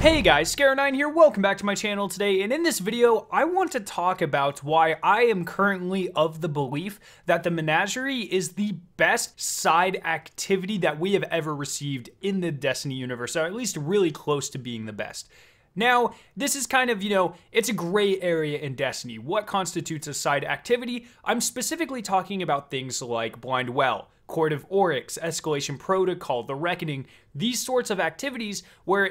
Hey guys, Scare9 here, welcome back to my channel today, and in this video, I want to talk about why I am currently of the belief that the Menagerie is the best side activity that we have ever received in the Destiny universe, or at least really close to being the best. Now, this is kind of, it's a gray area in Destiny. What constitutes a side activity? I'm specifically talking about things like Blind Well, Court of Oryx, Escalation Protocol, The Reckoning, these sorts of activities where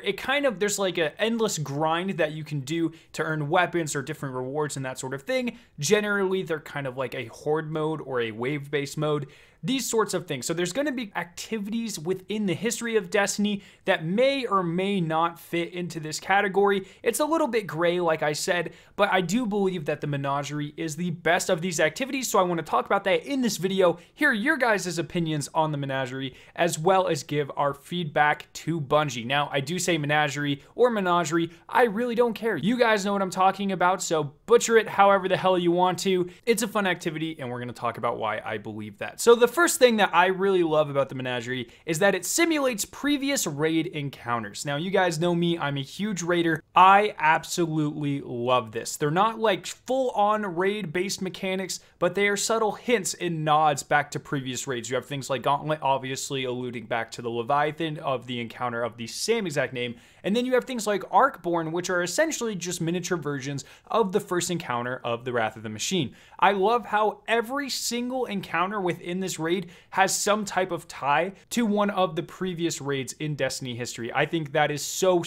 there's like an endless grind that you can do to earn weapons or different rewards and that sort of thing. Generally, they're kind of like a horde mode or a wave-based mode, these sorts of things. So there's going to be activities within the history of Destiny that may or may not fit into this category. It's a little bit gray, like I said, but I do believe that the Menagerie is the best of these activities, so I want to talk about that in this video, hear your guys' opinions on the Menagerie, as well as give our feedback to Bungie. Now, I do say Menagerie or Menagerie, I really don't care. You guys know what I'm talking about, so butcher it however the hell you want to. It's a fun activity, and we're going to talk about why I believe that. So the first thing that I really love about the Menagerie is that it simulates previous raid encounters. Now, you guys know me, I'm a huge raider. I absolutely love this. They're not like full-on raid-based mechanics, but they are subtle hints and nods back to previous raids. You have things like Gauntlet, obviously alluding back to the Leviathan of the encounter of the same exact name, and then you have things like Arcborn, which are essentially just miniature versions of the first encounter of the Wrath of the Machine. I love how every single encounter within this raid has some type of tie to one of the previous raids in Destiny history. I think that is so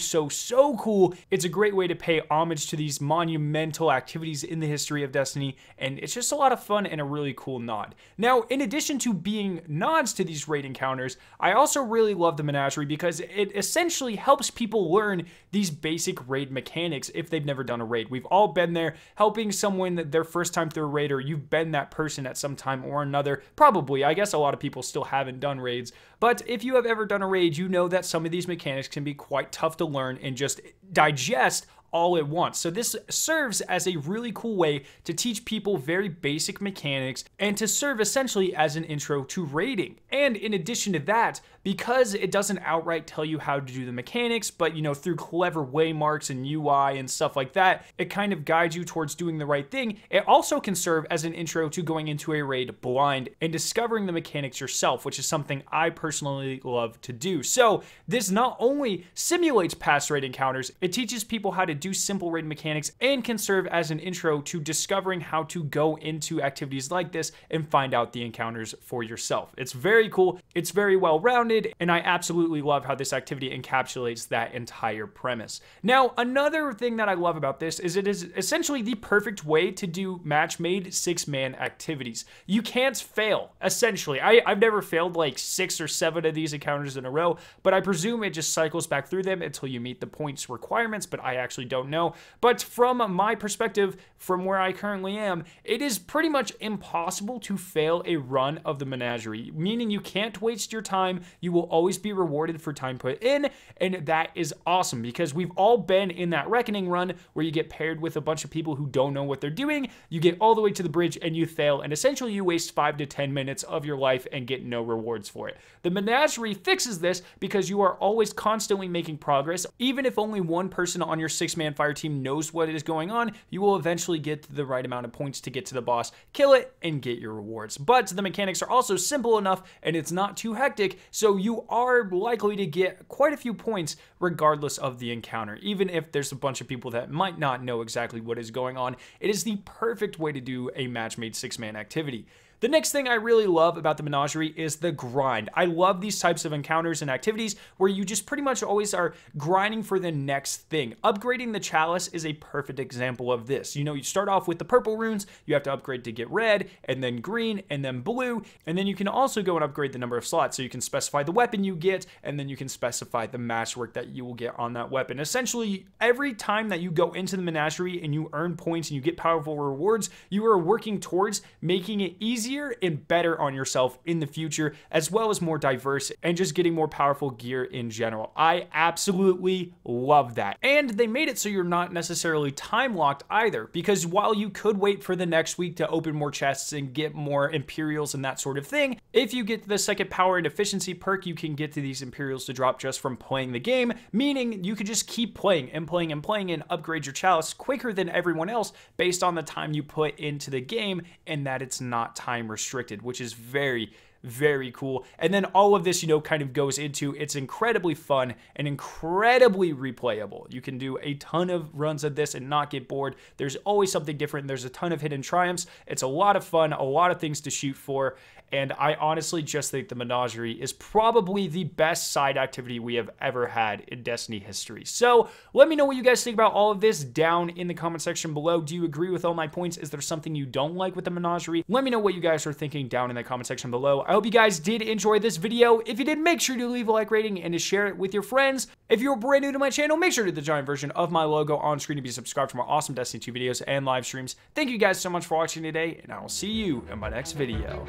cool. It's a great way to pay homage to these monumental activities in the history of Destiny, and it's just a lot of fun and a really cool nod. Now, in addition to being nods to these raid encounters, I also really love the Menagerie because it essentially helps people learn these basic raid mechanics if they've never done a raid. We've all been there helping someone their first time through a raid, or you've been that person at some time or another. Probably, I guess a lot of people still haven't done raids, but if you have ever done a raid, you know that some of these mechanics can be quite tough to learn and just digest all at once. So this serves as a really cool way to teach people very basic mechanics and to serve essentially as an intro to raiding. And in addition to that, because it doesn't outright tell you how to do the mechanics, but through clever waymarks and UI and stuff like that, it kind of guides you towards doing the right thing. It also can serve as an intro to going into a raid blind and discovering the mechanics yourself, which is something I personally love to do. So this not only simulates past raid encounters, it teaches people how to do simple raid mechanics and can serve as an intro to discovering how to go into activities like this and find out the encounters for yourself. It's very cool, it's very well rounded, and I absolutely love how this activity encapsulates that entire premise. Now, another thing that I love about this is it is essentially the perfect way to do match-made 6-man activities. You can't fail, essentially. I've never failed like 6 or 7 of these encounters in a row, but I presume it just cycles back through them until you meet the points requirements, but I actually don't know. But from my perspective, from where I currently am, it is pretty much impossible to fail a run of the Menagerie, meaning you can't waste your time. You will always be rewarded for time put in, and that is awesome because we've all been in that Reckoning run where you get paired with a bunch of people who don't know what they're doing. You get all the way to the bridge and you fail, and essentially you waste 5 to 10 minutes of your life and get no rewards for it. The Menagerie fixes this because you are always constantly making progress. Even if only one person on your 6-man fire team knows what is going on, you will eventually get the right amount of points to get to the boss, kill it, and get your rewards. But the mechanics are also simple enough and it's not too hectic, so you are likely to get quite a few points regardless of the encounter. Even if there's a bunch of people that might not know exactly what is going on, it is the perfect way to do a match-made 6-man activity. The next thing I really love about the Menagerie is the grind. I love these types of encounters and activities where you just pretty much always are grinding for the next thing. Upgrading the Chalice is a perfect example of this. You start off with the purple runes, you have to upgrade to get red, and then green, and then blue, and then you can also go and upgrade the number of slots. So you can specify the weapon you get, and then you can specify the matchwork that you will get on that weapon. Essentially, every time that you go into the Menagerie and you earn points and you get powerful rewards, you are working towards making it easier easier and better on yourself in the future, as well as more diverse and just getting more powerful gear in general. I absolutely love that. And they made it so you're not necessarily time locked either, because while you could wait for the next week to open more chests and get more Imperials and that sort of thing, if you get the second power and efficiency perk, you can get to these Imperials to drop just from playing the game, meaning you could just keep playing and playing and playing and upgrade your chalice quicker than everyone else based on the time you put into the game, and that it's not time restricted, which is very cool. And then all of this, you know, kind of goes into it's incredibly fun and incredibly replayable. You can do a ton of runs of this and not get bored. There's always something different. There's a ton of hidden triumphs. It's a lot of fun, a lot of things to shoot for. And I honestly just think the Menagerie is probably the best side activity we have ever had in Destiny history. So let me know what you guys think about all of this down in the comment section below. Do you agree with all my points? Is there something you don't like with the Menagerie? Let me know what you guys are thinking down in the comment section below. I hope you guys did enjoy this video. If you did, make sure to leave a like rating and to share it with your friends. If you're brand new to my channel, make sure to hit the giant version of my logo on screen to be subscribed for more awesome Destiny 2 videos and live streams. Thank you guys so much for watching today, and I will see you in my next video.